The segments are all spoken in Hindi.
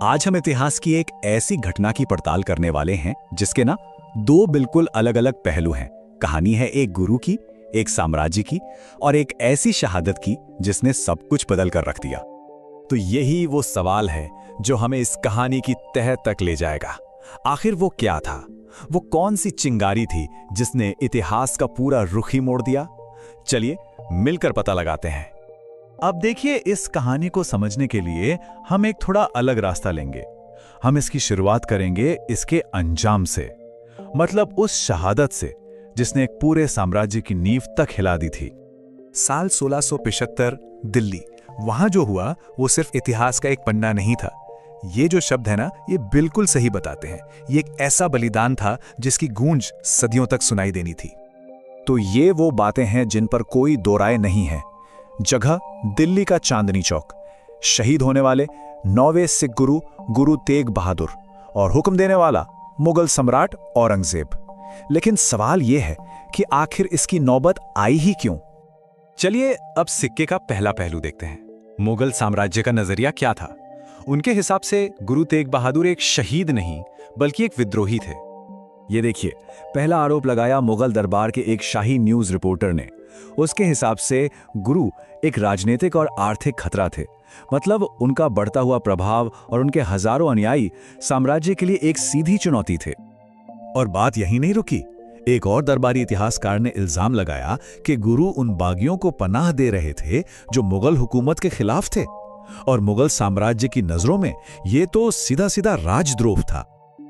आज हम इतिहास की एक ऐसी घटना की पड़ताल करने वाले हैं जिसके ना दो बिल्कुल अलग-अलग पहलू हैं। कहानी है एक गुरु की, एक साम्राज्य की और एक ऐसी शहादत की जिसने सब कुछ बदल कर रख दिया। तो यही वो सवाल है जो हमें इस कहानी की तह तक ले जाएगा। आखिर वो क्या था? वो कौन सी चिंगारी थी जिसने इतिहास का पूरा रुख ही मोड़ दिया? चलिए मिलकर पता लगाते हैं। अब देखिए, इस कहानी को समझने के लिए हम एक थोड़ा अलग रास्ता लेंगे। हम इसकी शुरुआत करेंगे इसके अंजाम से, मतलब उस शहादत से जिसने एक पूरे साम्राज्य की नींव तक हिला दी थी। साल 1675 दिल्ली। वहां जो हुआ वो सिर्फ इतिहास का एक पन्ना नहीं था। ये जो शब्द है ना, ये बिल्कुल सही बताते हैं। ये एक ऐसा बलिदान था जिसकी गूंज सदियों तक सुनाई देनी थी। तो ये वो बातें हैं जिन पर कोई दो राय नहीं है। जगह दिल्ली का चांदनी चौक। शहीद होने वाले 9वें सिख गुरु गुरु तेग बहादुर और हुक्म देने वाला मुगल सम्राट औरंगजेब। लेकिन सवाल यह है कि आखिर इसकी नौबत आई ही क्यों? चलिए अब सिक्के का पहला पहलू देखते हैं। मुगल साम्राज्य का नजरिया क्या था? उनके हिसाब से गुरु तेग बहादुर एक शहीद नहीं बल्कि एक विद्रोही थे। ये देखिए, पहला आरोप लगाया मुगल दरबार के एक शाही न्यूज रिपोर्टर ने। उसके हिसाब से गुरु एक राजनीतिक और आर्थिक खतरा थे। मतलब उनका बढ़ता हुआ प्रभाव और उनके हजारों अनुयायी साम्राज्य के लिए एक सीधी चुनौती थे। और बात यहीं नहीं रुकी। एक और दरबारी इतिहासकार ने इल्जाम लगाया कि गुरु उन बागियों को पनाह दे रहे थे जो मुगल हुकूमत के खिलाफ थे। और मुगल साम्राज्य की नजरों में यह तो सीधा सीधा राजद्रोह था।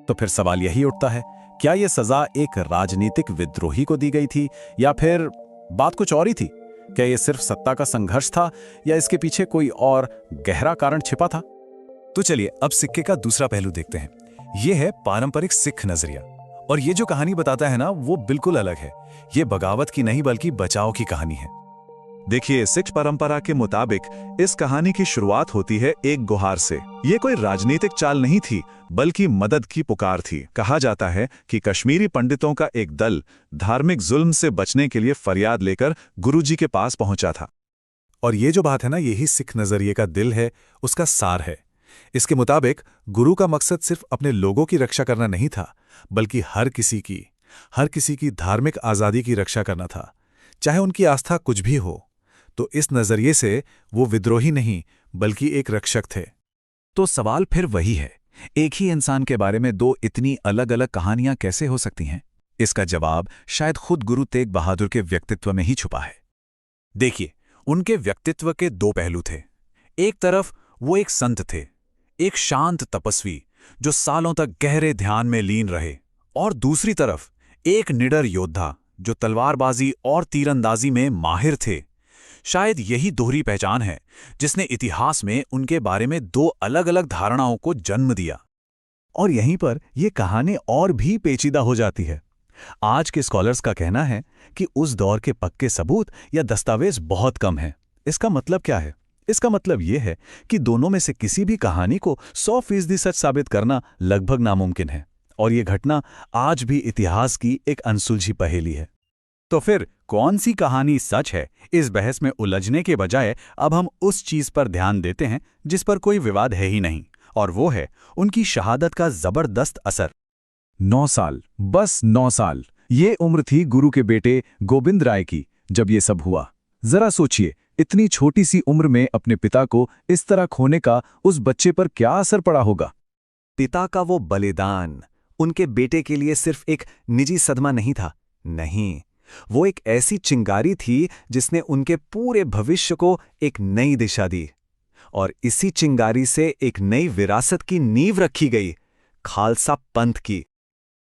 तो फिर सवाल यही उठता है, क्या यह सजा एक राजनीतिक विद्रोही को दी गई थी या फिर बात कुछ और ही थी? क्या यह सिर्फ सत्ता का संघर्ष था या इसके पीछे कोई और गहरा कारण छिपा था? तो चलिए अब सिक्के का दूसरा पहलू देखते हैं। यह है पारंपरिक सिख नजरिया। और ये जो कहानी बताता है ना, वो बिल्कुल अलग है। ये बगावत की नहीं बल्कि बचाव की कहानी है। देखिए, सिख परंपरा के मुताबिक इस कहानी की शुरुआत होती है एक गुहार से। ये कोई राजनीतिक चाल नहीं थी बल्कि मदद की पुकार थी। कहा जाता है कि कश्मीरी पंडितों का एक दल धार्मिक जुल्म से बचने के लिए फरियाद लेकर गुरुजी के पास पहुंचा था। और ये जो बात है ना, यही सिख नजरिए का दिल है, उसका सार है। इसके मुताबिक गुरु का मकसद सिर्फ अपने लोगों की रक्षा करना नहीं था बल्कि हर किसी की धार्मिक आजादी की रक्षा करना था, चाहे उनकी आस्था कुछ भी हो। तो इस नजरिए से वो विद्रोही नहीं बल्कि एक रक्षक थे। तो सवाल फिर वही है, एक ही इंसान के बारे में दो इतनी अलग अलग कहानियां कैसे हो सकती हैं? इसका जवाब शायद खुद गुरु तेग बहादुर के व्यक्तित्व में ही छुपा है। देखिए, उनके व्यक्तित्व के दो पहलू थे। एक तरफ वो एक संत थे, एक शांत तपस्वी जो सालों तक गहरे ध्यान में लीन रहे, और दूसरी तरफ एक निडर योद्धा जो तलवारबाजी और तीरंदाजी में माहिर थे। शायद यही दोहरी पहचान है जिसने इतिहास में उनके बारे में दो अलग अलग धारणाओं को जन्म दिया। और यहीं पर यह कहानी और भी पेचीदा हो जाती है। आज के स्कॉलर्स का कहना है कि उस दौर के पक्के सबूत या दस्तावेज बहुत कम हैं। इसका मतलब क्या है? इसका मतलब यह है कि दोनों में से किसी भी कहानी को 100% सच साबित करना लगभग नामुमकिन है। और यह घटना आज भी इतिहास की एक अनसुलझी पहेली है। तो फिर कौन सी कहानी सच है? इस बहस में उलझने के बजाय अब हम उस चीज पर ध्यान देते हैं जिस पर कोई विवाद है ही नहीं, और वो है उनकी शहादत का जबरदस्त असर। 9 साल, बस 9 साल, ये उम्र थी गुरु के बेटे गोविंद राय की जब ये सब हुआ। जरा सोचिए, इतनी छोटी सी उम्र में अपने पिता को इस तरह खोने का उस बच्चे पर क्या असर पड़ा होगा? पिता का वो बलिदान उनके बेटे के लिए सिर्फ एक निजी सदमा नहीं था, नहीं, वो एक ऐसी चिंगारी थी जिसने उनके पूरे भविष्य को एक नई दिशा दी। और इसी चिंगारी से एक नई विरासत की नींव रखी गई, खालसा पंथ की।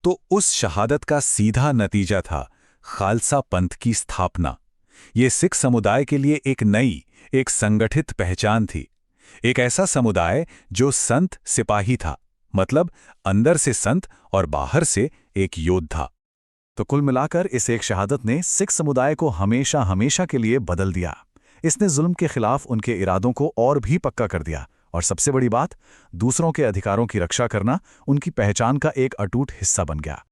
तो उस शहादत का सीधा नतीजा था खालसा पंथ की स्थापना। ये सिख समुदाय के लिए एक नई, एक संगठित पहचान थी। एक ऐसा समुदाय जो संत सिपाही था, मतलब अंदर से संत और बाहर से एक योद्धा। तो कुल मिलाकर इस एक शहादत ने सिख समुदाय को हमेशा हमेशा के लिए बदल दिया। इसने जुल्म के खिलाफ उनके इरादों को और भी पक्का कर दिया, और सबसे बड़ी बात, दूसरों के अधिकारों की रक्षा करना उनकी पहचान का एक अटूट हिस्सा बन गया।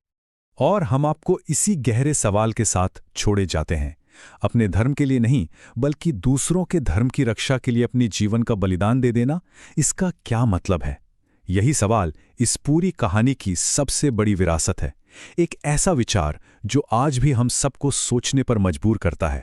और हम आपको इसी गहरे सवाल के साथ छोड़े जाते हैं। अपने धर्म के लिए नहीं बल्कि दूसरों के धर्म की रक्षा के लिए अपनी जीवन का बलिदान दे देना, इसका क्या मतलब है? यही सवाल इस पूरी कहानी की सबसे बड़ी विरासत है। एक ऐसा विचार जो आज भी हम सबको सोचने पर मजबूर करता है।